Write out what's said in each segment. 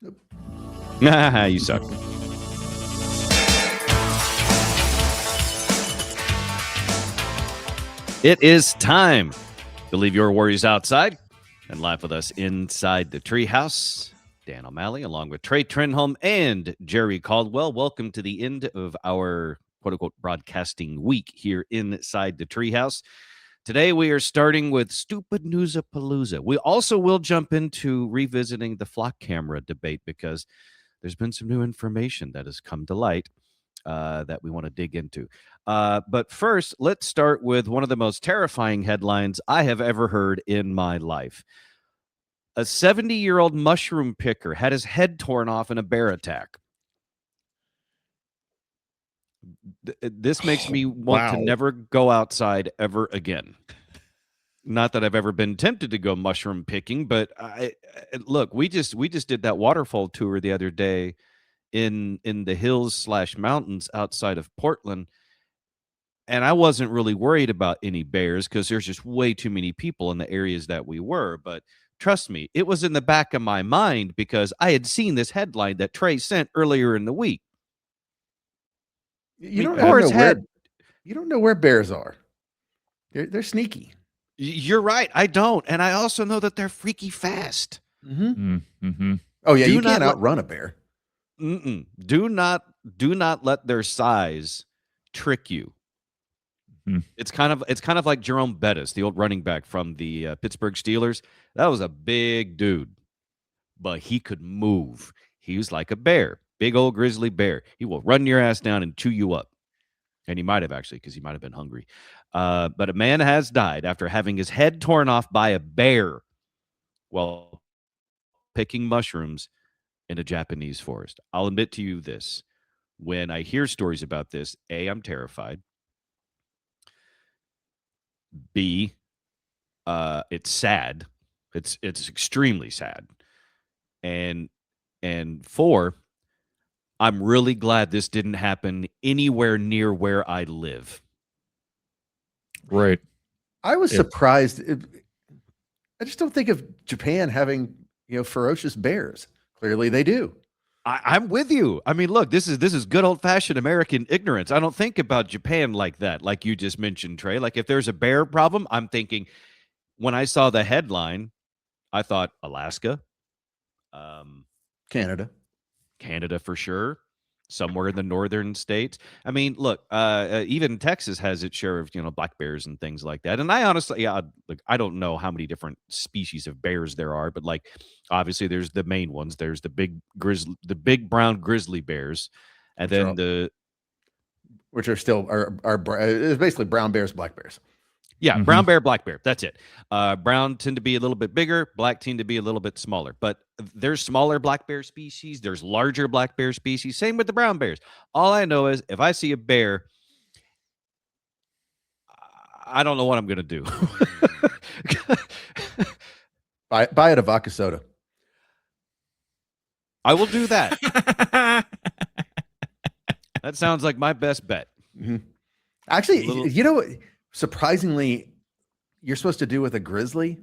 You suck. It is time to leave your worries outside and laugh with us inside the Treehouse. Dan O'Malley, along with Trey Trenholm and Jerry Caldwell. Welcome to the end of our quote-unquote broadcasting week here inside the Treehouse. Today we are starting with Stupid Newsapalooza. We also will jump into revisiting the flock camera debate because there's been some new information that has come to light that we want to dig into. But first, let's start with one of the most terrifying headlines I have ever heard in my life. A 70-year-old mushroom picker had his head torn off in a bear attack. This makes me want to never go outside ever again. Not that I've ever been tempted to go mushroom picking, but look, we just did that waterfall tour the other day in the hills / mountains outside of Portland. And I wasn't really worried about any bears because there's just way too many people in the areas that we were. But trust me, it was in the back of my mind because I had seen this headline that Trey sent earlier in the week. You don't know where bears are. They're sneaky. You're right. I don't. And I also know that they're freaky fast. Mm-hmm. Mm-hmm. Oh, yeah. You can't outrun a bear. Do not let their size trick you. It's kind of like Jerome Bettis, the old running back from the Pittsburgh Steelers. That was a big dude, but he could move. He was like a bear, big old grizzly bear. He will run your ass down and chew you up. And he might have actually, because he might have been hungry. But a man has died after having his head torn off by a bear while picking mushrooms in a Japanese forest. I'll admit to you this. When I hear stories about this, A, I'm terrified. B, it's sad. It's extremely sad. And 4, I'm really glad this didn't happen anywhere near where I live. Right. I was surprised. I just don't think of Japan having, ferocious bears. Clearly they do. I'm with you. I mean, look, this is good old-fashioned American ignorance. I don't think about Japan like that, like you just mentioned, Trey. Like if there's a bear problem, I'm thinking, when I saw the headline, I thought Alaska, Canada for sure, somewhere in the northern states. I mean, look, even Texas has its share of black bears and things like that. And I honestly, I don't know how many different species of bears there are, but like obviously there's the main ones. There's the big brown grizzly bears, and which are still it's basically brown bears, black bears. Yeah, brown bear, black bear. That's it. Brown tend to be a little bit bigger. Black tend to be a little bit smaller. But there's smaller black bear species. There's larger black bear species. Same with the brown bears. All I know is if I see a bear, I don't know what I'm going to do. Buy it a vodka soda. I will do that. That sounds like my best bet. Mm-hmm. Actually, surprisingly, you're supposed to do with a grizzly?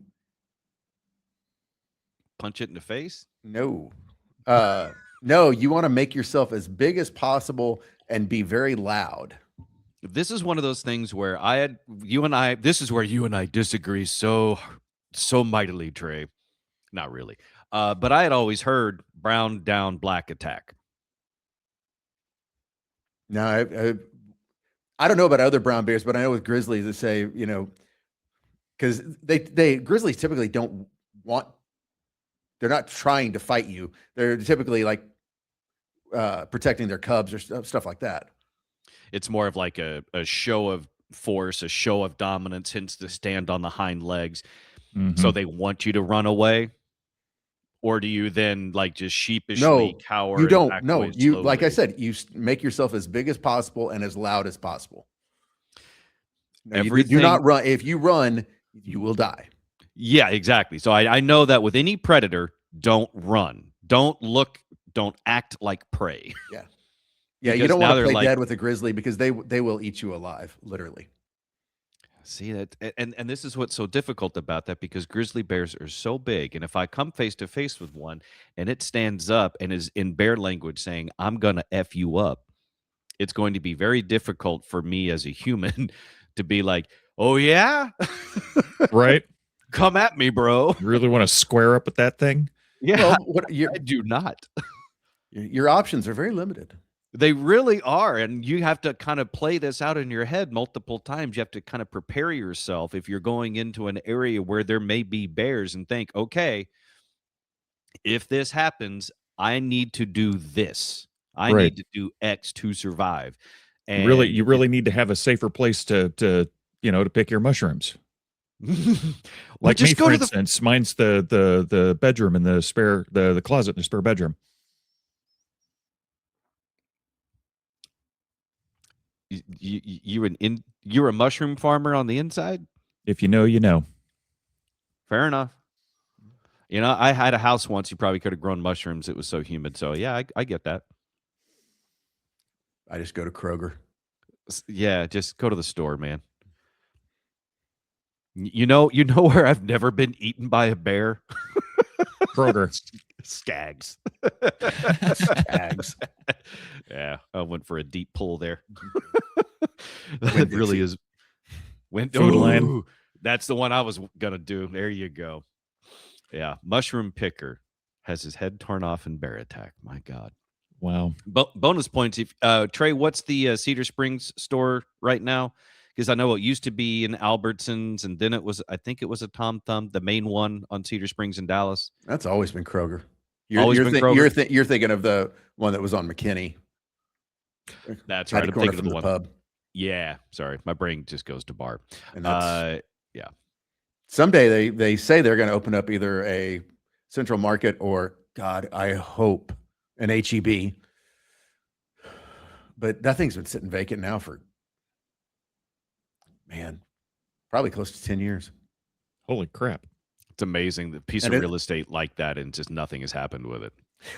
Punch it in the face? No. No, you want to make yourself as big as possible and be very loud. This is one of those things where this is where you and I disagree so mightily, Trey. Not really. But I had always heard brown down, black attack. No, I don't know about other brown bears, but I know with grizzlies they say, because grizzlies typically they're not trying to fight you. They're typically like protecting their cubs or stuff like that. It's more of like a show of force, a show of dominance, hence the stand on the hind legs. Mm-hmm. So they want you to run away. Or do you then like just sheepishly cower? You don't. No, you slowly? Like I said, you make yourself as big as possible and as loud as possible. No, you do not run. If you run, you will die. Yeah, exactly. So I know that with any predator, don't run. Don't look. Don't act like prey. Yeah. Yeah, you don't want to play dead with a grizzly because they will eat you alive, literally. See that, and this is what's so difficult about that, because grizzly bears are so big, and if I come face to face with one and it stands up and is in bear language saying, "I'm gonna F you up," it's going to be very difficult for me as a human to be like, "Oh yeah, Right? come at me, bro." You really want to square up with that thing? Yeah, Well, I do not. your options are very limited. They really are, and you have to kind of play this out in your head multiple times. You have to kind of prepare yourself if you're going into an area where there may be bears and think, okay, if this happens, I need to do this. I Right. need to do X to survive. You really need to have a safer place to pick your mushrooms. Like just me, go for to the instance, mine's the bedroom in the spare the closet in the spare bedroom. you're a mushroom farmer on the inside? If you know, you know. Fair enough. You know, I had a house once. You probably could have grown mushrooms. It was so humid. So yeah, I get that. I just go to Kroger. Yeah, just go to the store, man. You know where I've never been eaten by a bear? Kroger. Skags. Skags. Yeah, I went for a deep pull there. That really is. Food line. That's the one I was gonna do. There you go. Yeah, mushroom picker has his head torn off in bear attack. My God. Wow. Bonus points. If Trey, what's the Cedar Springs store right now? Because I know it used to be in Albertsons, and then I think it was a Tom Thumb, the main one on Cedar Springs in Dallas. That's always been Kroger. Always been Kroger? You're thinking of the one that was on McKinney. That's right. I'm thinking of the one. Pub. Yeah, sorry, my brain just goes to bar. And that's, yeah. Someday they say they're going to open up either a Central Market or, God, I hope, an HEB. But that thing's been sitting vacant now for, man, probably close to 10 years. Holy crap. It's amazing, the piece of real estate like that, and just nothing has happened with it.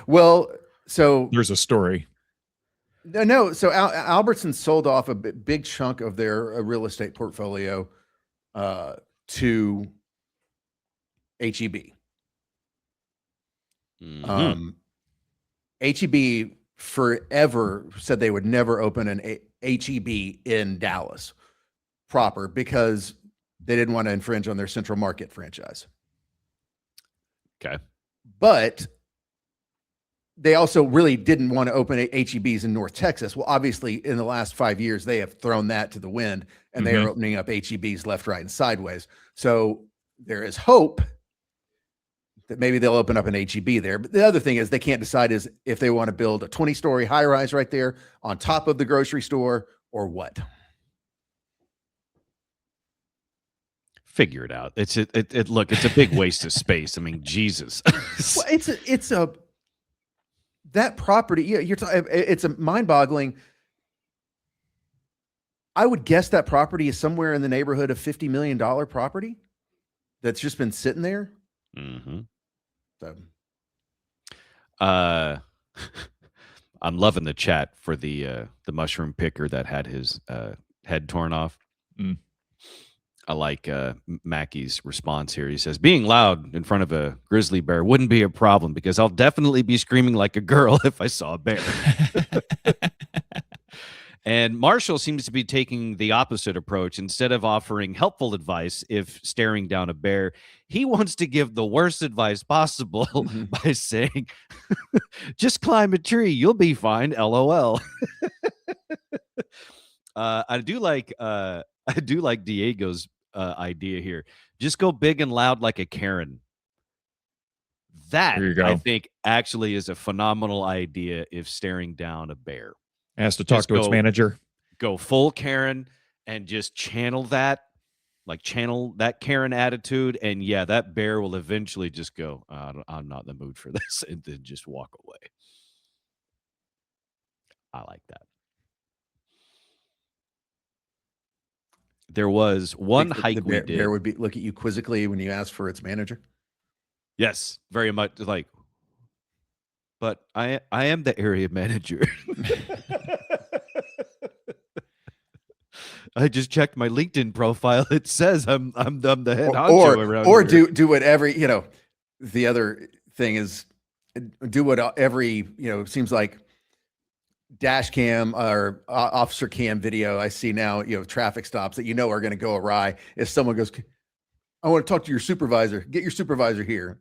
Well, so there's a story. No, so Albertsons sold off a big chunk of their real estate portfolio to HEB. Mm-hmm. HEB forever said they would never open an HEB in Dallas proper because they didn't want to infringe on their Central Market franchise. Okay. But they also really didn't want to open HEBs in North Texas. Well, obviously, in the last 5 years, they have thrown that to the wind, and they are opening up HEBs left, right, and sideways. So there is hope that maybe they'll open up an HEB there. But the other thing is they can't decide is if they want to build a 20-story high-rise right there on top of the grocery store or what. Figure it out. Look, it's a big waste of space. I mean, Jesus. Well, it's a that property. Yeah, it's a mind-boggling. I would guess that property is somewhere in the neighborhood of $50 million property that's just been sitting there. Mm-hmm. So, I'm loving the chat for the mushroom picker that had his head torn off. Mm. I like Mackey's response here. He says, being loud in front of a grizzly bear wouldn't be a problem because I'll definitely be screaming like a girl if I saw a bear. And Marshall seems to be taking the opposite approach. Instead of offering helpful advice if staring down a bear, he wants to give the worst advice possible by saying, just climb a tree. You'll be fine. LOL. I do like Diego's idea here. Just go big and loud like a Karen. That, I think, actually is a phenomenal idea if staring down a bear. Has to talk to its manager. Go full Karen and just channel that Karen attitude. And yeah, that bear will eventually just go, I'm not in the mood for this, and then just walk away. I like that. There was one hike we did. Bear would look at you quizzically when you ask for its manager. Yes, very much like, but I am the area manager. I just checked my LinkedIn profile. It says I'm the head honcho around or here. do what every, the other thing is do what every, seems like dash cam or officer cam video I see now, traffic stops that are going to go awry. If someone goes, I want to talk to your supervisor, get your supervisor here.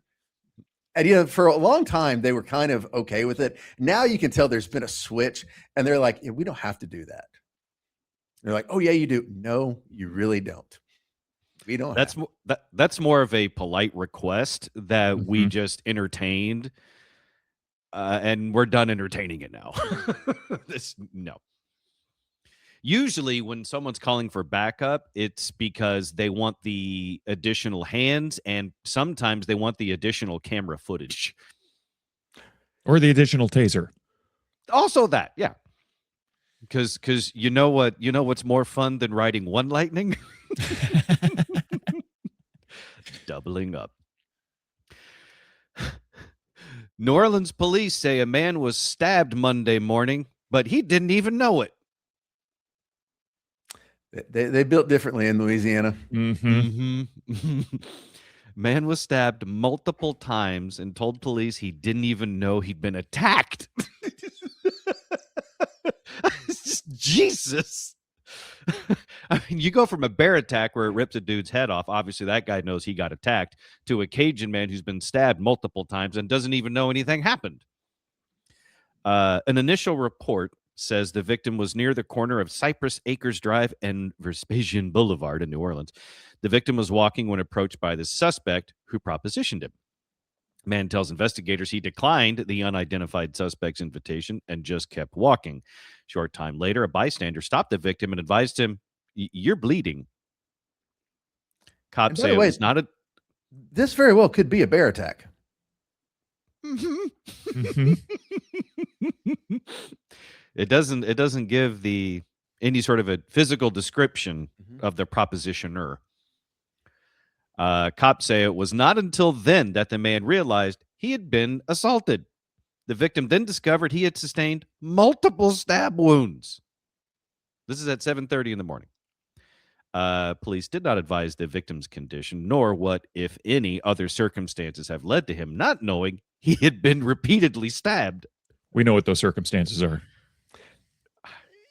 And for a long time they were kind of okay with it. Now you can tell there's been a switch, and they're like, we don't have to do that. They're like, oh yeah, you do. No, you really don't. We don't. That's more of a polite request that we just entertained, and we're done entertaining it now. No. Usually when someone's calling for backup, it's because they want the additional hands, and sometimes they want the additional camera footage. Or the additional taser. Also that, yeah. Because what's more fun than riding one lightning? Doubling up. New Orleans police say a man was stabbed Monday morning, but he didn't even know it. They built differently in Louisiana. Man was stabbed multiple times and told police he didn't even know he'd been attacked. It's just Jesus. I mean, you go from a bear attack where it rips a dude's head off. Obviously, that guy knows he got attacked, to a Cajun man who's been stabbed multiple times and doesn't even know anything happened. An initial report says the victim was near the corner of Cypress Acres Drive and Vespasian Boulevard in New Orleans. The victim was walking when approached by the suspect, who propositioned him. Man tells investigators he declined the unidentified suspect's invitation and just kept walking. Short time later, a bystander stopped the victim and advised him, "You're bleeding." Cops say it was not a... This very well could be a bear attack. It doesn't give any sort of a physical description of the propositioner. Cops say it was not until then that the man realized he had been assaulted. The victim then discovered he had sustained multiple stab wounds. This is at 7:30 in the morning. Police did not advise the victim's condition, nor what, if any, other circumstances have led to him not knowing he had been repeatedly stabbed. We know what those circumstances are.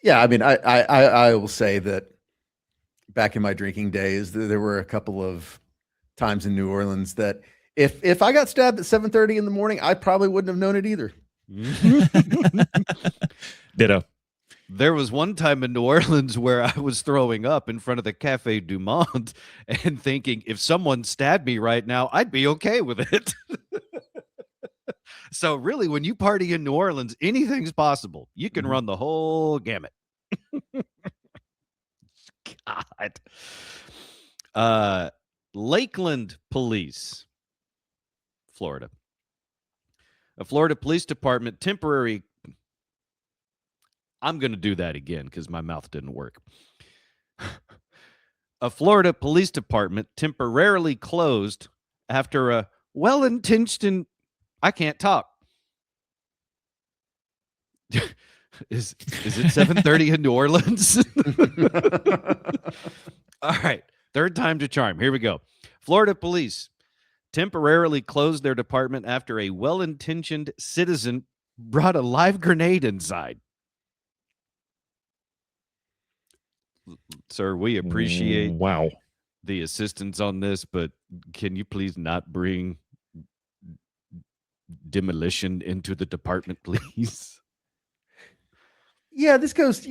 Yeah, I mean, I will say that back in my drinking days, there were a couple of times in New Orleans that if I got stabbed at 7:30 in the morning, I probably wouldn't have known it either. Ditto. There was one time in New Orleans where I was throwing up in front of the Cafe Du Monde and thinking, if someone stabbed me right now, I'd be okay with it. So really, when you party in New Orleans, anything's possible. You can run the whole gamut. God. Lakeland Police, Florida. A Florida Police Department temporary... I'm going to do that again because my mouth didn't work. A Florida Police Department temporarily closed after a well-intentioned... I can't talk. Is it 7:30 in New Orleans? All right. Third time to charm. Here we go. Florida police temporarily closed their department after a well-intentioned citizen brought a live grenade inside. Sir, we appreciate the assistance on this, but can you please not bring demolition into the department, please? Yeah, this goes,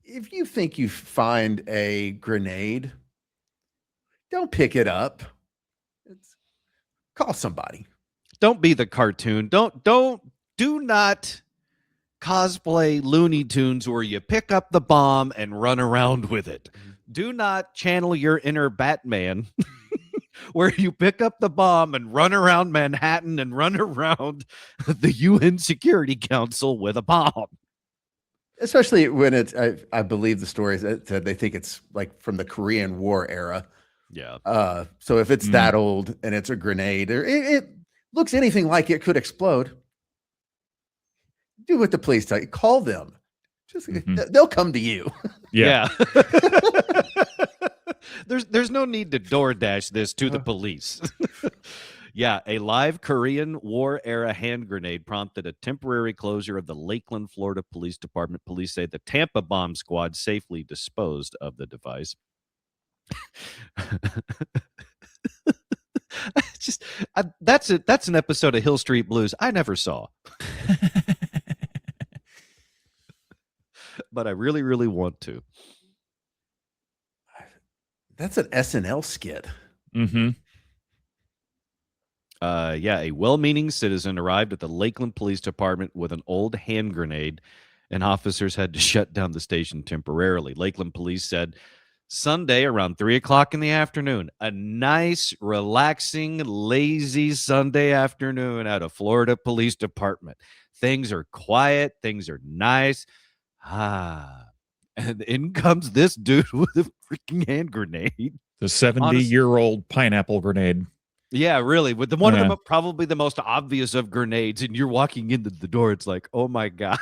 if you think you find a grenade, don't pick it up. Call somebody. Don't be the cartoon. Do not cosplay Looney Tunes where you pick up the bomb and run around with it. Do not channel your inner Batman where you pick up the bomb and run around Manhattan and run around the UN Security Council with a bomb. Especially when it's, I believe the stories that they think it's like from the Korean War era. Yeah. So if it's that old and it's a grenade, or it looks anything like it could explode, do what the police tell you. Call them. Just they'll come to you. Yeah. There's no need to DoorDash this to the police. Yeah, a live Korean War era hand grenade prompted a temporary closure of the Lakeland, Florida Police Department. Police say the Tampa bomb squad safely disposed of the device. It's just that's it. That's an episode of Hill Street Blues I never saw, but I really, really want to. That's an SNL skit. Mm-hmm. Yeah, a well-meaning citizen arrived at the Lakeland Police Department with an old hand grenade, and officers had to shut down the station temporarily. Lakeland Police said Sunday around 3 o'clock in the afternoon, a nice, relaxing, lazy Sunday afternoon at a Florida Police Department. Things are quiet. Things are nice. And in comes this dude with a freaking hand grenade. The 70-year-old pineapple grenade. Yeah, really. With one of them, probably the most obvious of grenades, and you're walking into the door. It's like, oh my God.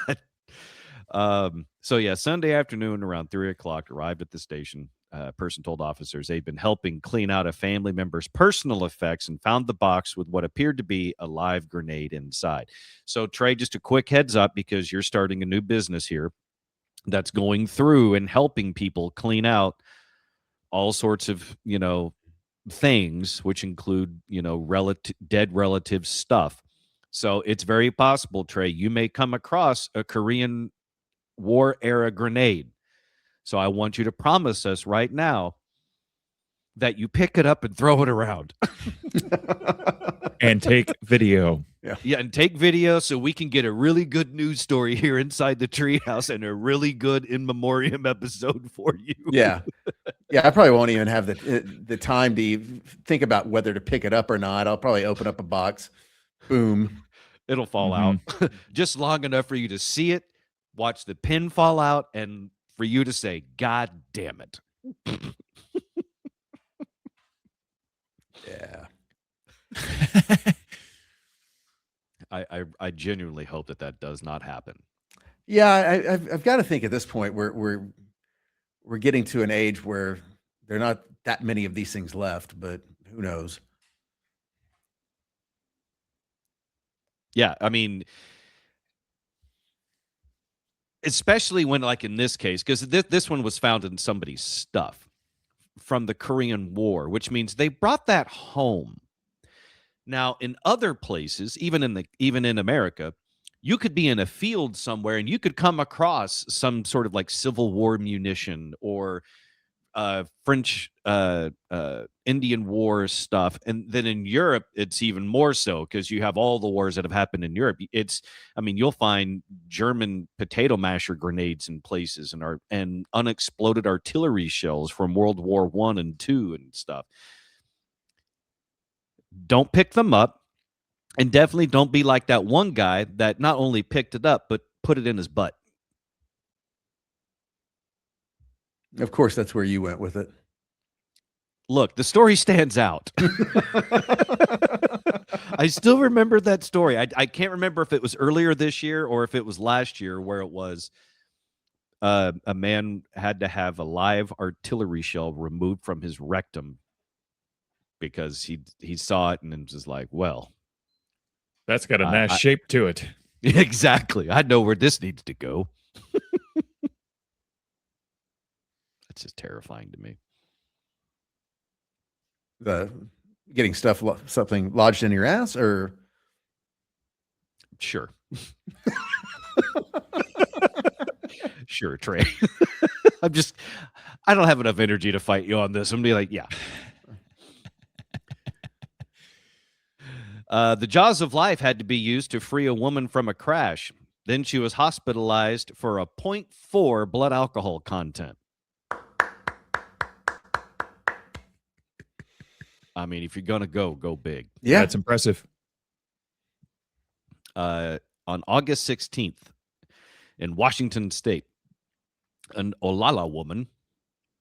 So yeah, Sunday afternoon around 3 o'clock, arrived at the station. A person told officers they'd been helping clean out a family member's personal effects and found the box with what appeared to be a live grenade inside. So Trey, just a quick heads up, because you're starting a new business here that's going through and helping people clean out all sorts of, things, which include, dead relative stuff. So it's very possible, Trey, you may come across a Korean War era grenade. So I want you to promise us right now that you pick it up and throw it around. And take video. Yeah, and take video so we can get a really good news story here inside the Treehouse and a really good in memoriam episode for you. Yeah. Yeah, I probably won't even have the time to think about whether to pick it up or not. I'll probably open up a box. Boom. It'll fall out. Just long enough for you to see it, watch the pin fall out, and for you to say, God damn it. Yeah. I genuinely hope that does not happen. Yeah, I've got to think at this point we're getting to an age where there are not that many of these things left, but who knows? Yeah, I mean, especially when, like in this case, because this one was found in somebody's stuff from the Korean War, which means they brought that home. Now, in other places, even in America, you could be in a field somewhere and you could come across some sort of like Civil War munition or French Indian War stuff. And then in Europe, it's even more so because you have all the wars that have happened in Europe. You'll find German potato masher grenades in places and unexploded artillery shells from World War I and II and stuff. Don't pick them up, and definitely don't be like that one guy that not only picked it up, but put it in his butt. Of course, that's where you went with it. Look, the story stands out. I still remember that story. I can't remember if it was earlier this year or if it was last year, where it was a man had to have a live artillery shell removed from his rectum because he saw it and was just like, well, that's got a nice shape to it. Exactly. I know where this needs to go. That's just terrifying to me. Getting something lodged in your ass, or sure. Sure, Trey. I don't have enough energy to fight you on this. I'm gonna be like, yeah. The jaws of life had to be used to free a woman from a crash. Then she was hospitalized for a 0.4 blood alcohol content. I mean, if you're going to go big. Yeah, that's impressive. On August 16th in Washington State, an Olala woman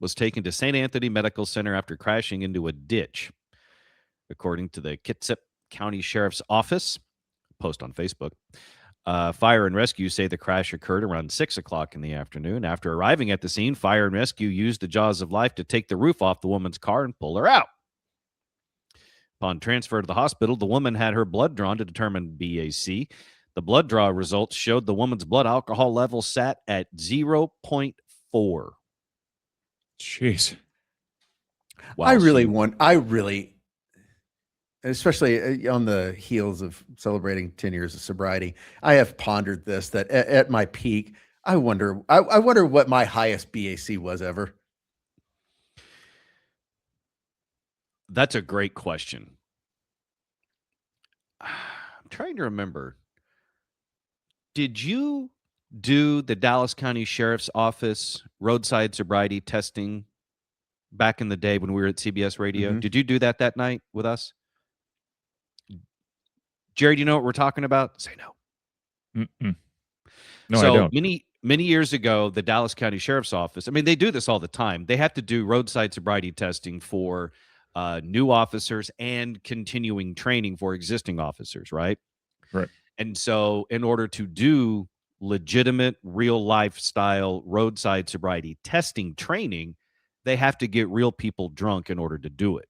was taken to St. Anthony Medical Center after crashing into a ditch. According to the Kitsap County Sheriff's Office, post on Facebook, Fire and rescue say the crash occurred around 6 o'clock in the afternoon. After arriving at the scene, fire and rescue used the jaws of life to take the roof off the woman's car and pull her out. Upon transfer to the hospital, the woman had her blood drawn to determine BAC. The blood draw results showed the woman's blood alcohol level sat at 0.4. Jeez. Especially on the heels of celebrating 10 years of sobriety, I have pondered this, that at my peak, I wonder what my highest BAC was ever. That's a great question. I'm trying to remember. Did you do the Dallas County Sheriff's Office roadside sobriety testing back in the day when we were at CBS Radio? Mm-hmm. Did you do that night with us? Jerry, do you know what we're talking about? Say no. Mm-mm. No, so I don't. Many years ago, the Dallas County Sheriff's Office, I mean, they do this all the time. They have to do roadside sobriety testing for new officers and continuing training for existing officers, right? Right. And so in order to do legitimate, real lifestyle roadside sobriety testing training, they have to get real people drunk in order to do it.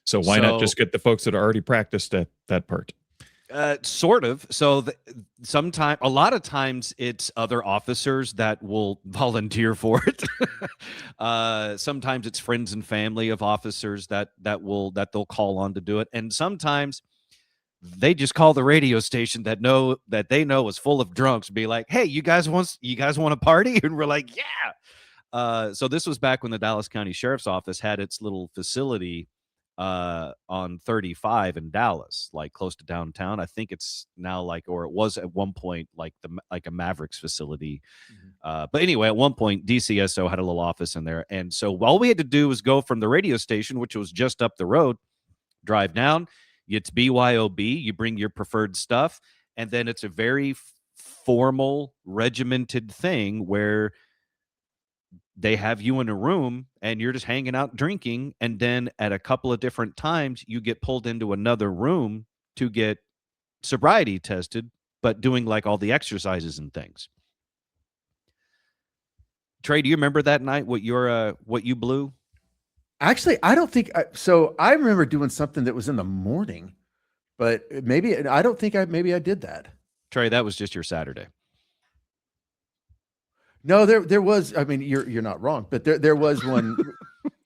So why not just get the folks that are already practiced at that part? Sort of. So a lot of times it's other officers that will volunteer for it. Sometimes it's friends and family of officers that they'll call on to do it. And sometimes they just call the radio station that they know is full of drunks, be like, "Hey, you guys want a party?" And we're like, "Yeah." So this was back when the Dallas County Sheriff's Office had its little facility on 35 in Dallas, like close to downtown. I think it's now or it was at one point like a Mavericks facility. Mm-hmm. But anyway, at one point DCSO had a little office in there. And so all we had to do was go from the radio station, which was just up the road, drive down, it's BYOB, you bring your preferred stuff. And then it's a very formal, regimented thing where they have you in a room and you're just hanging out drinking. And then at a couple of different times, you get pulled into another room to get sobriety tested, but doing like all the exercises and things. Trey, do you remember that night, what you blew? Actually, I don't think so. I remember doing something that was in the morning, but maybe I did that. Trey, that was just your Saturday. No, there was. I mean, you're not wrong, but there was one.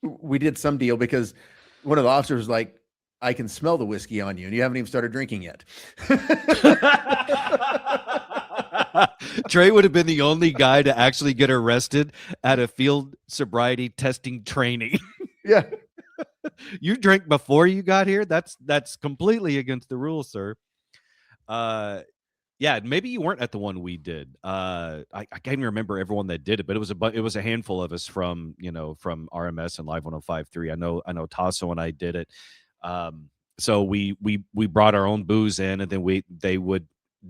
We did some deal because one of the officers was like, "I can smell the whiskey on you, and you haven't even started drinking yet." Trey would have been the only guy to actually get arrested at a field sobriety testing training. Yeah. You drank before you got here? That's completely against the rules, sir. Yeah, maybe you weren't at the one we did. I can't even remember everyone that did it, but it was a handful of us from RMS and Live 105.3. I know Tasso and I did it. So we brought our own booze in, and then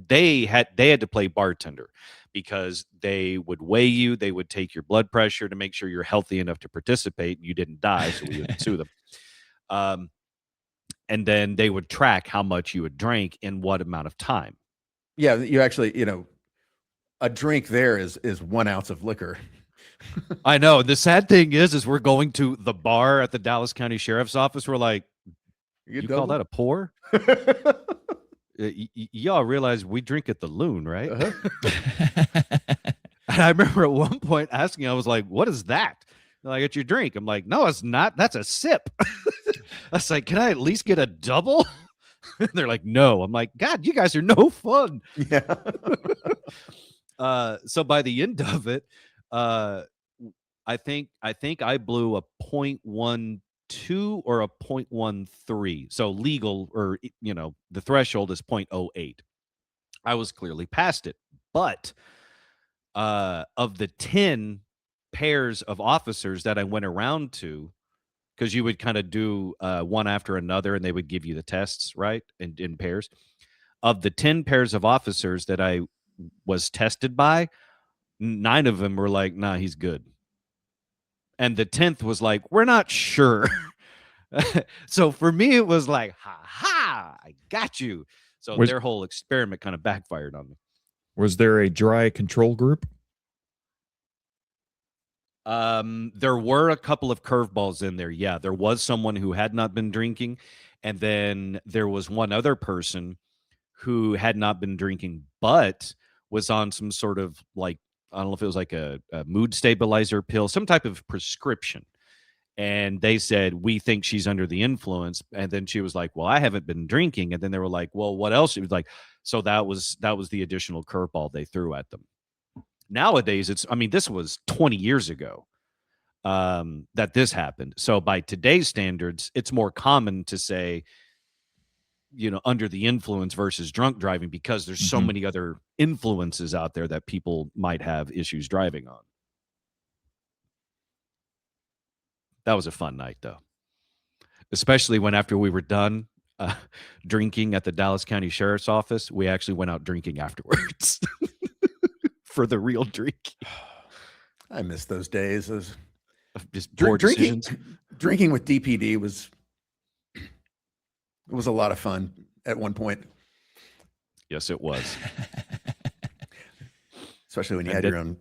they had to play bartender because they would weigh you, they would take your blood pressure to make sure you're healthy enough to participate and you didn't die, so we would sue them. And then they would track how much you had drank in what amount of time. Yeah, you actually, a drink there is 1 ounce of liquor. I know. The sad thing is we're going to the bar at the Dallas County Sheriff's Office. We're like, you call that a pour? Y'all realize we drink at the Loon, right? Uh-huh. And I remember at one point asking, I was like, what is that? They're like, it's your drink. I'm like, no, it's not. That's a sip. I was like, can I at least get a double? They're like, no. I'm like, God, you guys are no fun. Yeah. So by the end of it, I think I blew a 0.12 or a 0.13. So legal, or the threshold is 0.08. I was clearly past it, but of the 10 pairs of officers that I went around to, because you would kind of do one after another, and they would give you the tests, right, in pairs. Of the 10 pairs of officers that I was tested by, 9 of them were like, nah, he's good. And the 10th was like, we're not sure. So for me, it was like, ha ha, I got you. So Was their whole experiment kind of backfired on me. was there a dry control group? There were a couple of curveballs in there. Yeah, there was someone who had not been drinking, and then there was one other person who had not been drinking, but was on some sort of like, I don't know if it was like a mood stabilizer pill, some type of prescription. And they said, we think she's under the influence. And then she was like, well, I haven't been drinking. And then they were like, well, what else? It was like, so that was the additional curveball they threw at them. Nowadays, this was 20 years ago that this happened. So by today's standards, it's more common to say, under the influence versus drunk driving, because there's so many other influences out there that people might have issues driving on. That was a fun night, though, especially when after we were done drinking at the Dallas County Sheriff's Office, we actually went out drinking afterwards for the real drink. I miss those days. Just poor decisions. Drinking with DPD was a lot of fun at one point. Yes, it was. Especially when you had your own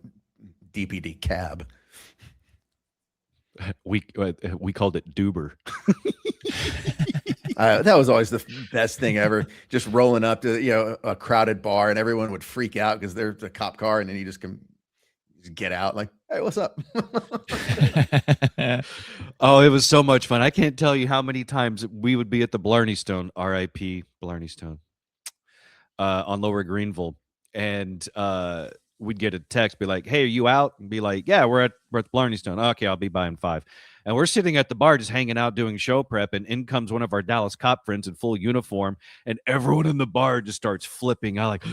DPD cab. We called it Duber. That was always the best thing ever. Just rolling up to a crowded bar, and everyone would freak out because there's a cop car, and then you just get out like, hey, what's up? Oh, it was so much fun. I can't tell you how many times we would be at the Blarney Stone, R.I.P. Blarney Stone, on Lower Greenville, and we'd get a text, be like, hey, are you out? And be like, yeah, we're at Blarney Stone. Okay, I'll be by in 5. And we're sitting at the bar just hanging out doing show prep, and in comes one of our Dallas cop friends in full uniform, and everyone in the bar just starts flipping out like,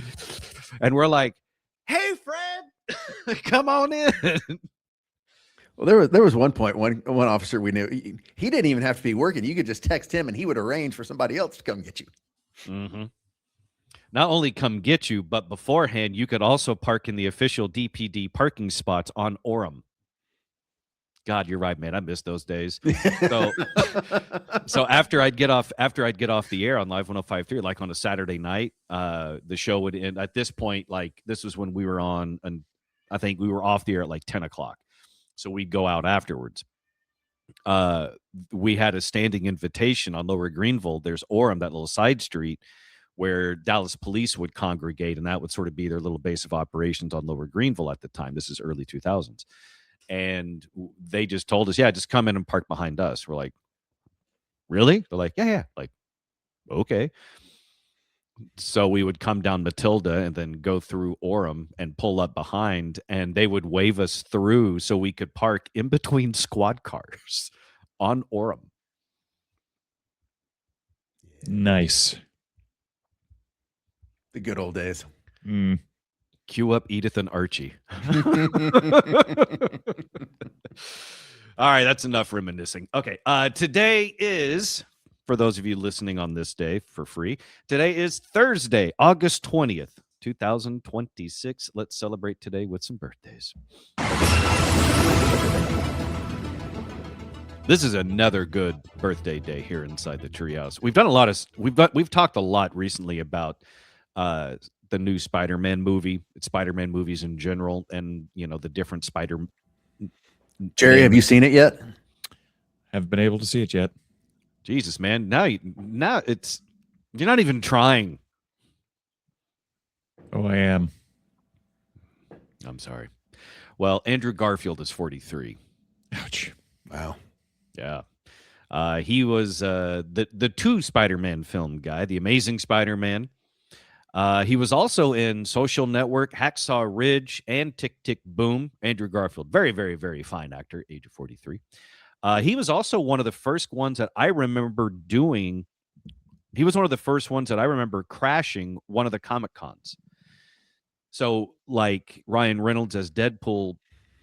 and we're like, hey, Fred, come on in. Well, there was one point, one officer we knew, he didn't even have to be working. You could just text him and he would arrange for somebody else to come get you. Mm-hmm. Not only come get you, but beforehand, you could also park in the official DPD parking spots on Orem. God, you're right, man. I miss those days. So after I'd get off the air on Live 105.3, like on a Saturday night, the show would end. At this point, like this was when we were on, and I think we were off the air at like 10 o'clock. So we'd go out afterwards. We had a standing invitation on Lower Greenville. There's Orem, that little side street where Dallas police would congregate, and that would sort of be their little base of operations on Lower Greenville at the time. This is early 2000s. And they just told us, yeah, just come in and park behind us. We're like, really? They're like, yeah. Like, okay. So we would come down Matilda and then go through Orem and pull up behind, and they would wave us through so we could park in between squad cars on Orem. Nice. The good old days. Mm. Cue up Edith and Archie. All right, that's enough reminiscing. Okay, today is, for those of you listening on this day for free, today is Thursday, August 20th, 2026. Let's celebrate today with some birthdays. This is another good birthday day here inside the Treehouse. We've done a lot of we've talked a lot recently about the new Spider-Man movie, Spider-Man movies in general, and the different Spider. Jerry, have you seen it yet? Haven't been able to see it yet. Jesus, man! Now it's you're not even trying. Oh, I am. I'm sorry. Well, Andrew Garfield is 43. Ouch! Wow. Yeah. He was the two Spider-Man film guy, The Amazing Spider-Man. He was also in Social Network, Hacksaw Ridge, and Tick, Tick, Boom. Andrew Garfield, very, very, very fine actor, age of 43. He was also one of the first ones that I remember doing. He was one of the first ones that I remember crashing one of the Comic Cons. So, like Ryan Reynolds as Deadpool,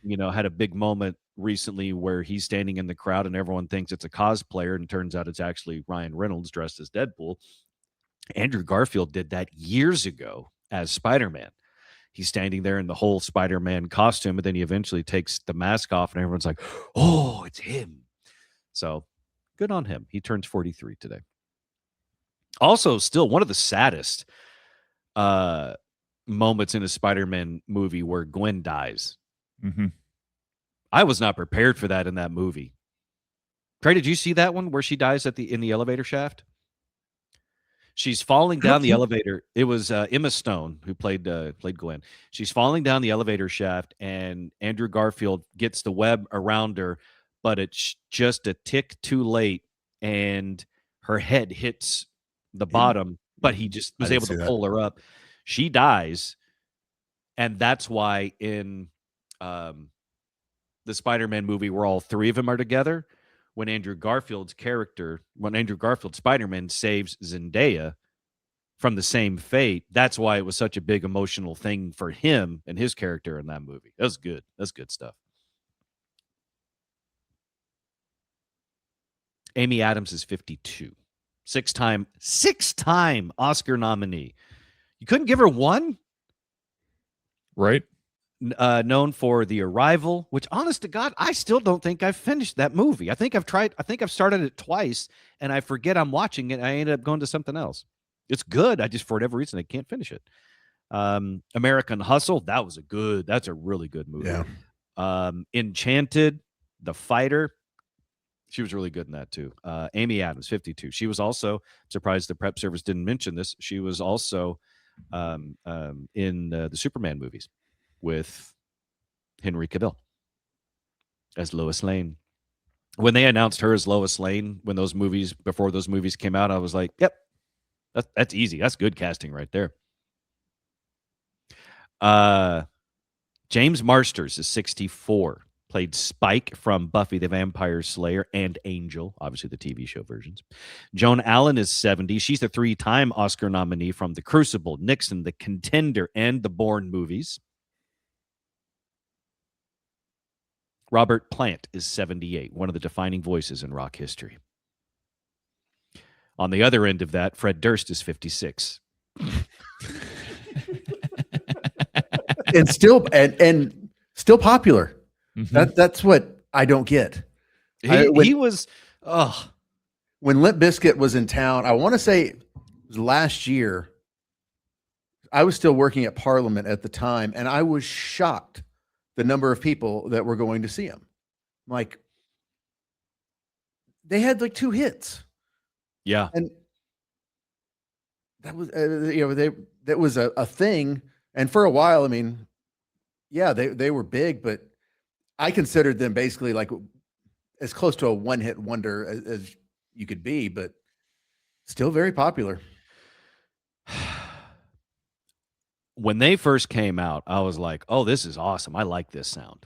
had a big moment recently where he's standing in the crowd and everyone thinks it's a cosplayer, and turns out it's actually Ryan Reynolds dressed as Deadpool. Andrew Garfield did that years ago as Spider-Man. He's standing there in the whole Spider-Man costume, and then he eventually takes the mask off, and everyone's like, oh, it's him. So Good on him. He turns 43 today. Also, still one of the saddest moments in a Spider-Man movie where Gwen dies. Mm-hmm. I was not prepared for that in that movie. Trey, did you see that one where she dies in the elevator shaft? She's falling down the elevator. It was Emma Stone who played Gwen. She's falling down the elevator shaft, and Andrew Garfield gets the web around her, but it's just a tick too late, and her head hits the bottom, but he just was able to pull her up. She dies, and that's why in the Spider-Man movie where all three of them are together, when Andrew Garfield's Spider-Man saves Zendaya from the same fate, that's why it was such a big emotional thing for him and his character in that movie. That was good. That's good stuff. Amy Adams is 52. Six-time Oscar nominee. You couldn't give her one? Right. Known for The Arrival, which, honest to God, I still don't think I've finished that movie. I think I've started it twice, and I forget I'm watching it. I ended up going to something else. It's good. I just, for whatever reason, I can't finish it. American Hustle, that's a really good movie. Yeah. Enchanted, The Fighter, she was really good in that too. Amy Adams, 52. She was also, surprised the prep service didn't mention this, she was also in the Superman movies with Henry Cavill as Lois Lane. When they announced her as Lois Lane, before those movies came out, I was like, yep, that's easy. That's good casting right there. James Marsters is 64. Played Spike from Buffy the Vampire Slayer and Angel, obviously the TV show versions. Joan Allen is 70. She's a 3-time Oscar nominee from The Crucible, Nixon, The Contender, and the Bourne movies. Robert Plant is 78, one of the defining voices in rock history. On the other end of that, Fred Durst is 56. and still popular. Mm-hmm. That's what I don't get. When Limp Bizkit was in town, I want to say it was last year. I was still working at Parliament at the time, and I was shocked the number of people that were going to see him. Like, they had like 2 hits. Yeah. And that was, that was a thing. And for a while, I mean, yeah, they were big, but I considered them basically like as close to a one-hit wonder as you could be, but still very popular. When they first came out, I was like, oh, this is awesome. I like this sound.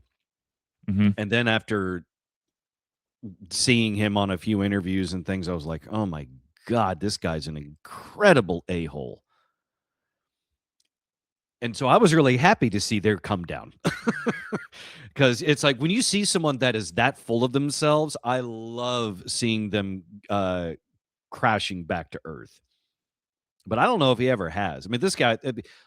Mm-hmm. And then after seeing him on a few interviews and things, I was like, oh my God, this guy's an incredible a-hole. And so I was really happy to see their come down. Because it's like when you see someone that is that full of themselves, I love seeing them crashing back to earth. But I don't know if he ever has. I mean, this guy,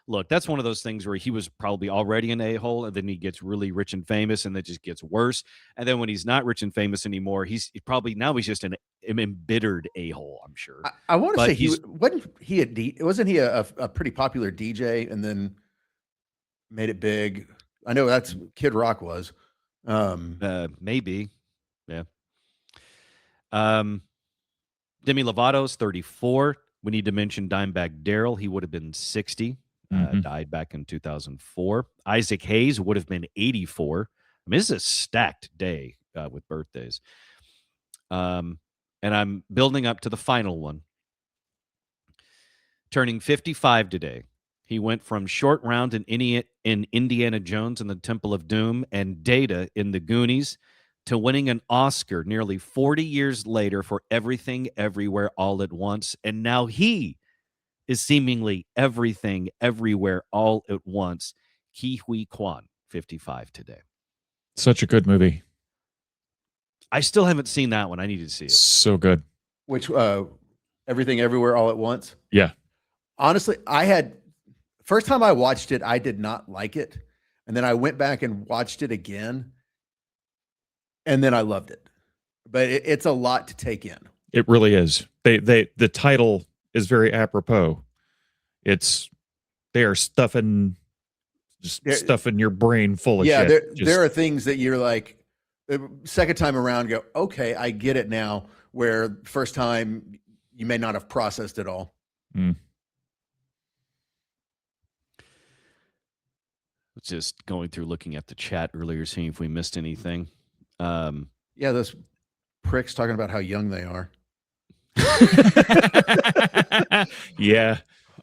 look, that's one of those things where he was probably already an a-hole, and then he gets really rich and famous, and it just gets worse. And then when he's not rich and famous anymore, he's just an embittered a-hole, I'm sure. I want to say wasn't he a pretty popular DJ and then made it big? I know that's Kid Rock was. Maybe. Yeah. Demi Lovato's 34. We need to mention Dimebag Darrell. He would have been 60. Died back in 2004. Isaac Hayes would have been 84. I mean, this is a stacked day with birthdays. And I'm building up to the final one. Turning 55 today. He went from Short Round in Indiana Jones and the Temple of Doom and Data in The Goonies to winning an Oscar nearly 40 years later for Everything, Everywhere, All at Once. And now he is seemingly everything, everywhere, all at once. Ke Huy Quan, 55 today. Such a good movie. I still haven't seen that one. I need to see it. So good. Which Everything, Everywhere, All at Once? Yeah. Honestly, first time I watched it, I did not like it. And then I went back and watched it again. And then I loved it. but it's a lot to take in. It really is. The title is very apropos. They are stuffing your brain full of shit. There are things that you're like, the second time around, go, okay, I get it now. Where first time you may not have processed it all. Just going through looking at the chat earlier, seeing if we missed anything. Yeah, those pricks talking about how young they are. Yeah.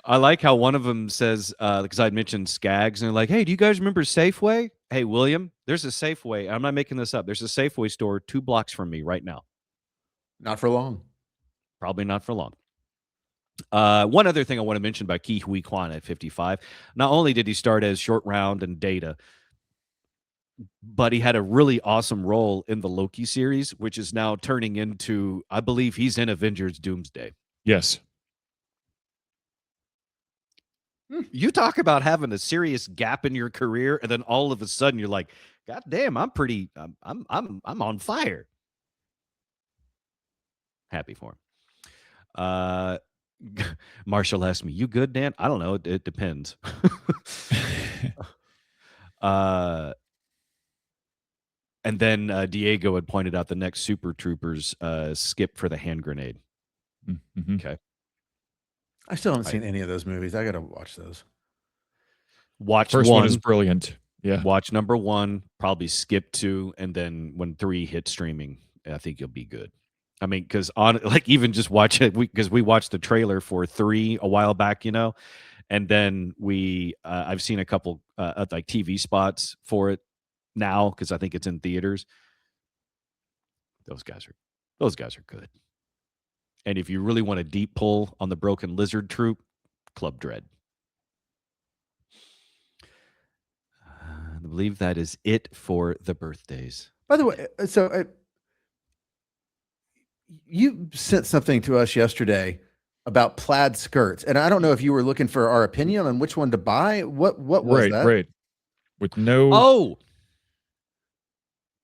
I like how one of them says, because I'd mentioned Skaggs, and they're like, hey, do you guys remember Safeway? Hey, William, there's a Safeway. I'm not making this up. There's a Safeway store 2 blocks from me right now. Not for long. Probably not for long. One other thing I want to mention about Ke Huy Quan at 55. Not only did he start as Short Round and Data, but he had a really awesome role in the Loki series, which is now turning into, I believe he's in Avengers Doomsday. Yes. You talk about having a serious gap in your career, and then all of a sudden you're like, God damn, I'm on fire. Happy for him. Marshall asked me, you good, Dan? I don't know. It depends. And then Diego had pointed out the next Super Troopers skip for the hand grenade. Mm-hmm. Okay. I still haven't seen any of those movies. I got to watch those. Watch First one is brilliant. Yeah. Watch number 1, probably skip 2, and then when 3 hits streaming, I think you'll be good. I mean, because even just watch it, because we watched the trailer for 3 a while back, and then I've seen a couple like TV spots for it now because I think it's in theaters. Those guys are good. And if you really want a deep pull on the Broken Lizard Troop, Club Dread. I believe that is it for the birthdays. By the way, so you sent something to us yesterday about plaid skirts, and I don't know if you were looking for our opinion on which one to buy. What was that? Right. With no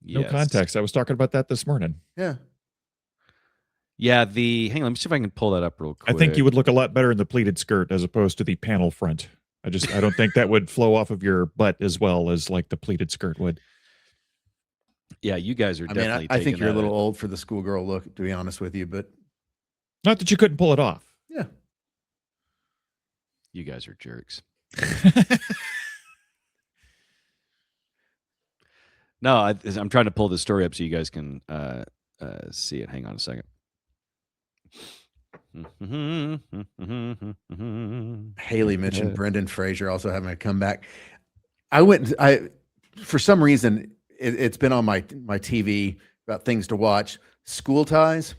yes. context. I was talking about that this morning. Yeah. Yeah, hang on, let me see if I can pull that up real quick. I think you would look a lot better in the pleated skirt as opposed to the panel front. I don't think that would flow off of your butt as well as like the pleated skirt would. Yeah, you guys are definitely. I think you're a little old for the schoolgirl look, to be honest with you, but not that you couldn't pull it off. Yeah. You guys are jerks. No, I'm trying to pull this story up so you guys can see it. Hang on a second. Haley mentioned Brendan Fraser also having a comeback. For some reason, it's been on my TV about things to watch. School Ties.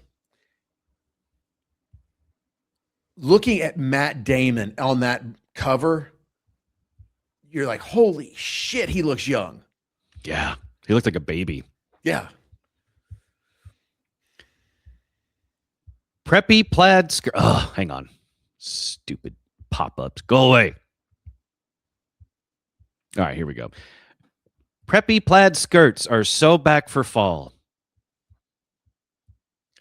Looking at Matt Damon on that cover, you're like, holy shit, he looks young. Yeah, he looked like a baby. Yeah. Preppy plaid skirt. Oh, hang on. Stupid pop-ups. Go away. All right, here we go. Preppy plaid skirts are so back for fall.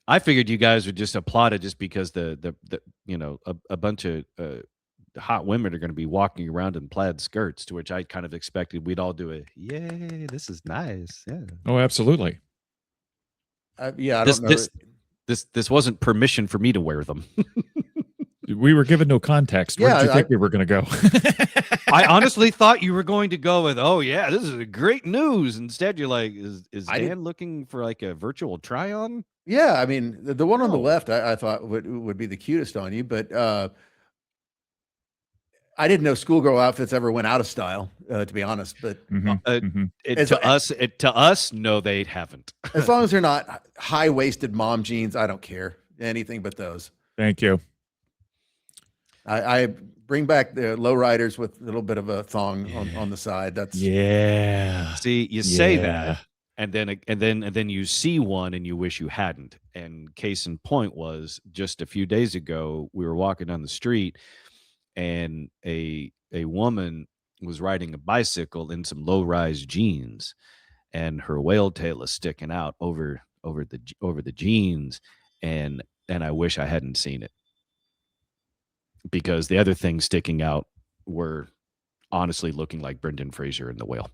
I figured you guys would just applaud it just because the a bunch of hot women are going to be walking around in plaid skirts, to which I kind of expected we'd all do a yay, this is nice. Yeah. Oh, absolutely. I don't know. This wasn't permission for me to wear them. We were given no context. Where did you think we were going to go? I honestly thought you were going to go with, oh yeah, this is a great news. Instead, you're like, is Dan looking for like a virtual try-on? Yeah, I mean, the one on the left, I thought would be the cutest on you, but I didn't know schoolgirl outfits ever went out of style, to be honest. But to us, no, they haven't. As long as they're not high-waisted mom jeans, I don't care. Anything but those. Thank you. I bring back the lowriders with a little bit of a thong on the side. That's See, you say that, and then you see one and you wish you hadn't. And case in point was just a few days ago, we were walking down the street, and a woman was riding a bicycle in some low-rise jeans, and her whale tail is sticking out over over the jeans, and I wish I hadn't seen it, because the other things sticking out were honestly looking like Brendan Fraser in The Whale.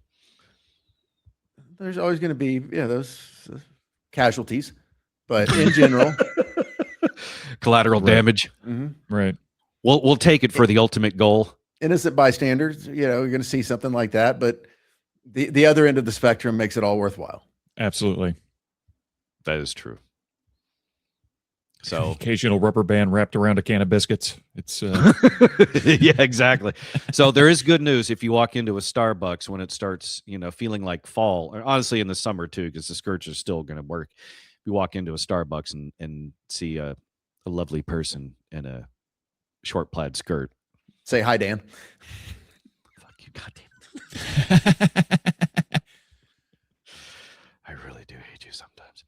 There's always going to be those casualties, but in general, collateral damage. Right. We'll take it for the ultimate goal. Innocent bystanders, you're going to see something like that, but the other end of the spectrum makes it all worthwhile. Absolutely. That is true. So occasional rubber band wrapped around a can of biscuits. It's yeah, exactly. So there is good news if you walk into a Starbucks when it starts, feeling like fall, or honestly in the summer too, because the skirts are still going to work. If you walk into a Starbucks and see a lovely person in a short plaid skirt, say hi, Dan. Fuck you, goddamn. I really do hate you sometimes.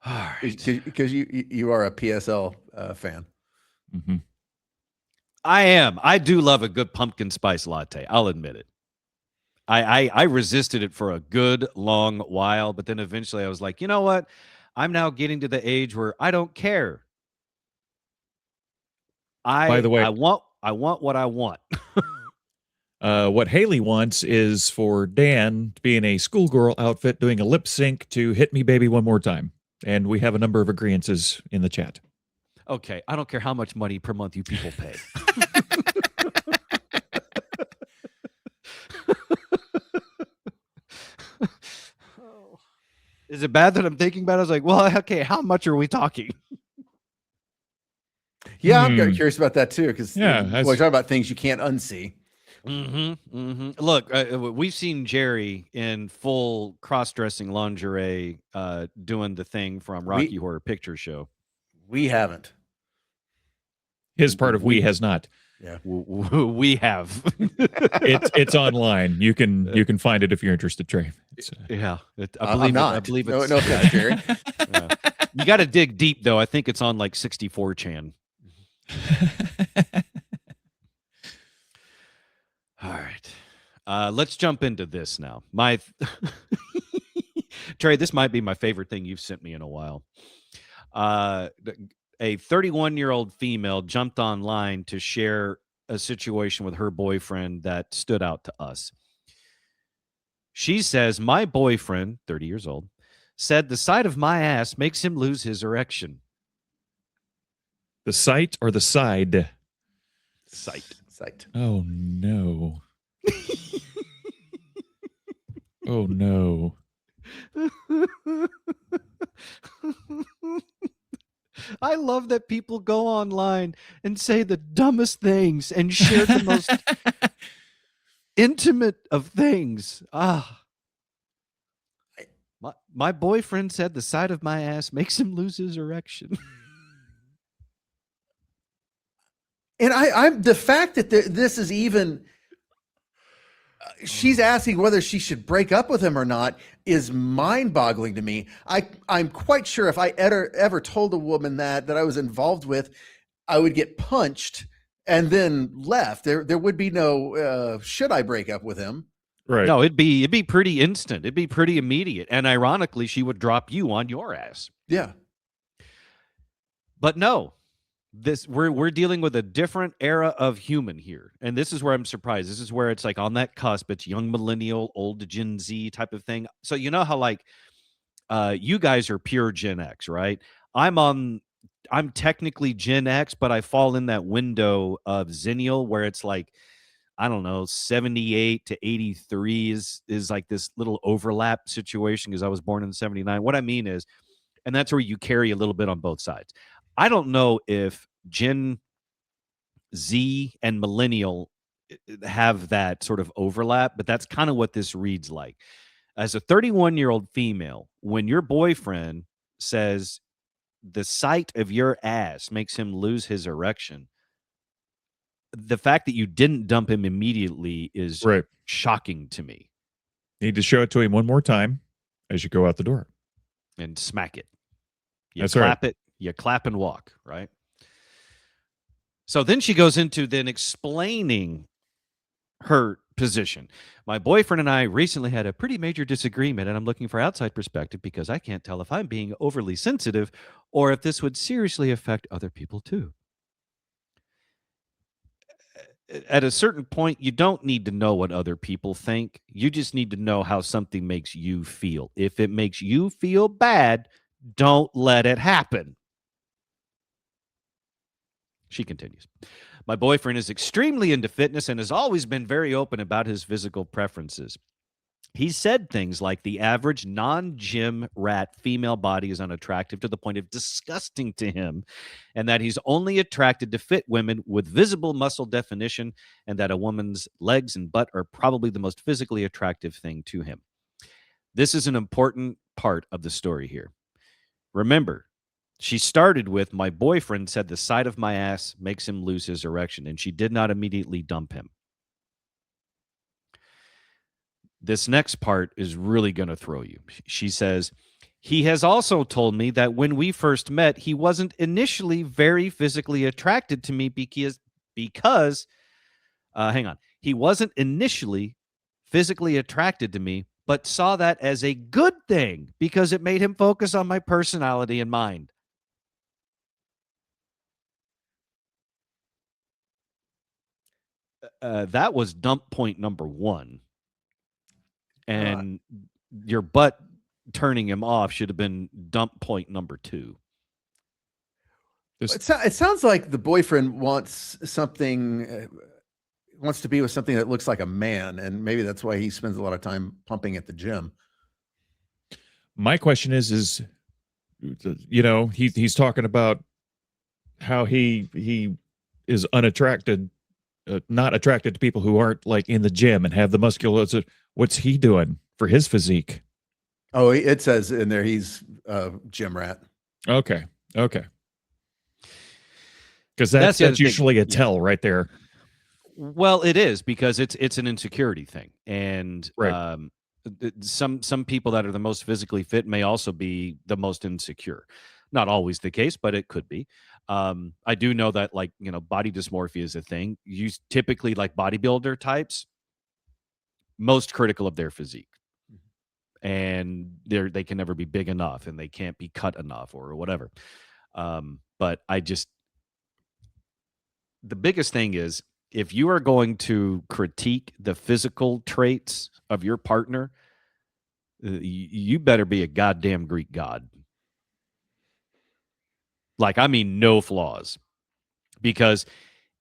All right. Because you are a PSL fan. Mm-hmm. I am. I do love a good pumpkin spice latte. I'll admit it. I resisted it for a good long while, but then eventually I was like, you know what? I'm now getting to the age where I don't care. By the way, I want what I want. What Haley wants is for Dan to be in a schoolgirl outfit doing a lip sync to Hit Me Baby One More Time. And we have a number of agreeances in the chat. Okay, I don't care how much money per month you people pay. Is it bad that I'm thinking about it? I was like, well, okay, how much are we talking? Yeah, I'm curious about that too, because we're talking about things you can't unsee. Look, we've seen Jerry in full cross-dressing lingerie doing the thing from Rocky Horror Picture Show. We haven't. His part of we has not. Yeah, we have. It's online. You can find it if you're interested, Trey. Yeah, I'm not. I believe no, it's no offense, Jerry. Yeah. You got to dig deep though. I think it's on like 64chan. All right. Let's jump into this now. Trey, this might be my favorite thing you've sent me in a while. A 31-year-old female jumped online to share a situation with her boyfriend that stood out to us. She says, my boyfriend, 30 years old, said the sight of my ass makes him lose his erection. The sight or the side? Sight. Oh, no. Oh, no. I love that people go online and say the dumbest things and share the most intimate of things. My boyfriend said the sight of my ass makes him lose his erection. And I'm the fact that this is even, she's asking whether she should break up with him or not is mind-boggling to me. I'm quite sure if I ever told a woman that I was involved with, I would get punched and then left. There would be no should I break up with him? Right. No, it'd be pretty instant. It'd be pretty immediate. And ironically, she would drop you on your ass. Yeah. But no. We're dealing with a different era of human here. And this is where I'm surprised. This is where it's like on that cusp. It's young millennial, old Gen Z type of thing. So you know how like you guys are pure Gen X, right? I'm technically Gen X, but I fall in that window of Zennial where it's like, I don't know, 78 to 83 is like this little overlap situation because I was born in 79. What I mean is, and that's where you carry a little bit on both sides. I don't know if Gen Z and millennial have that sort of overlap, but that's kind of what this reads like. As a 31-year-old female, when your boyfriend says the sight of your ass makes him lose his erection, the fact that you didn't dump him immediately is shocking to me. You need to show it to him one more time as you go out the door. And smack it. That's clap right. it. You clap and walk, right? So then she goes into then explaining her position. My boyfriend and I recently had a pretty major disagreement, and I'm looking for outside perspective because I can't tell if I'm being overly sensitive or if this would seriously affect other people too. At a certain point, you don't need to know what other people think. You just need to know how something makes you feel. If it makes you feel bad, don't let it happen. She continues. My boyfriend is extremely into fitness and has always been very open about his physical preferences. He said things like the average non-gym rat female body is unattractive to the point of disgusting to him, and that he's only attracted to fit women with visible muscle definition, and that a woman's legs and butt are probably the most physically attractive thing to him. This is an important part of the story here. Remember, she started with, my boyfriend said the sight of my ass makes him lose his erection, and she did not immediately dump him. This next part is really going to throw you. She says, he has also told me that when we first met, he wasn't initially very physically attracted to me because he wasn't initially physically attracted to me, but saw that as a good thing because it made him focus on my personality and mind. That was dump point number one. And your butt turning him off should have been dump point number two. It sounds like the boyfriend wants something, wants to be with something that looks like a man, and maybe that's why he spends a lot of time pumping at the gym. My question is, you know, he's talking about how he is unattracted, not attracted to people who aren't like in the gym and have the muscular. What's he doing for his physique? Oh, it says in there he's a gym rat. Okay. Because that's usually a tell right there. Well, it is, because it's an insecurity thing, and right. Some people that are the most physically fit may also be the most insecure. Not always the case, but it could be. I do know that, like, you know, body dysmorphia is a thing. You typically, like, bodybuilder types, most critical of their physique, and they can never be big enough, and they can't be cut enough or whatever. But the biggest thing is, if you are going to critique the physical traits of your partner, you better be a goddamn Greek god. Like, I mean, no flaws. Because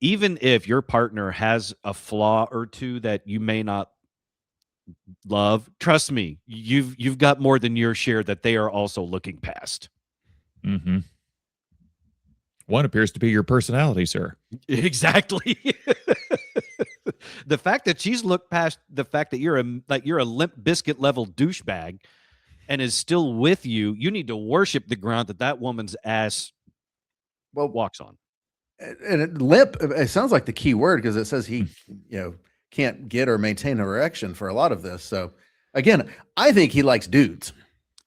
even if your partner has a flaw or two that you may not love, trust me, you've got more than your share that they are also looking past. Mm-hmm. One appears to be your personality, sir. Exactly. The fact that she's looked past the fact that you're a Limp Biscuit level douchebag and is still with you, you need to worship the ground that woman's ass walks on. And limp, it sounds like the key word, because it says he, can't get or maintain an erection for a lot of this. So again, I think he likes dudes.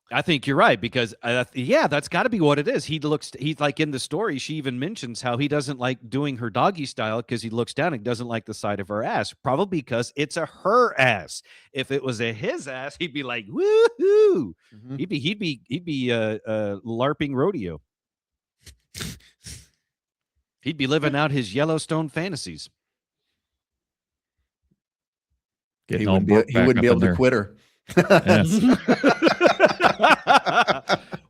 I think you're right, because that's got to be what it is. He's like, in the story, she even mentions how he doesn't like doing her doggy style because he looks down and doesn't like the side of her ass, probably because it's a her ass. If it was a his ass, he'd be like, woohoo. Mm-hmm. He'd be LARPing rodeo. He'd be living out his Yellowstone fantasies. He wouldn't be able to quit her.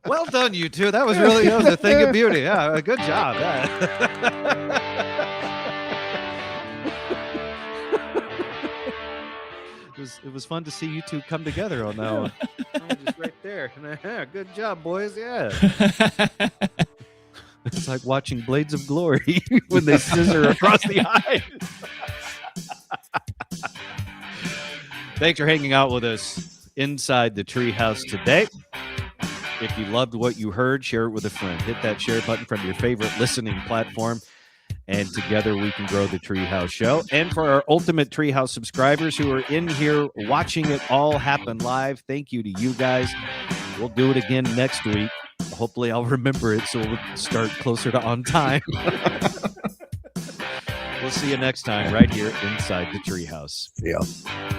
Well done, you two. That was a thing of beauty. Yeah, good job. It was fun to see you two come together on that one. Just right there. Good job, boys. Yeah. It's like watching Blades of Glory when they scissor across the eyes. Thanks for hanging out with us inside the Treehouse today. If you loved what you heard, share it with a friend. Hit that share button from your favorite listening platform, and together we can grow the Treehouse Show. And for our ultimate Treehouse subscribers who are in here watching it all happen live, thank you to you guys. We'll do it again next week. Hopefully I'll remember it so we'll start closer to on time. We'll see you next time right here inside the Treehouse. Yeah.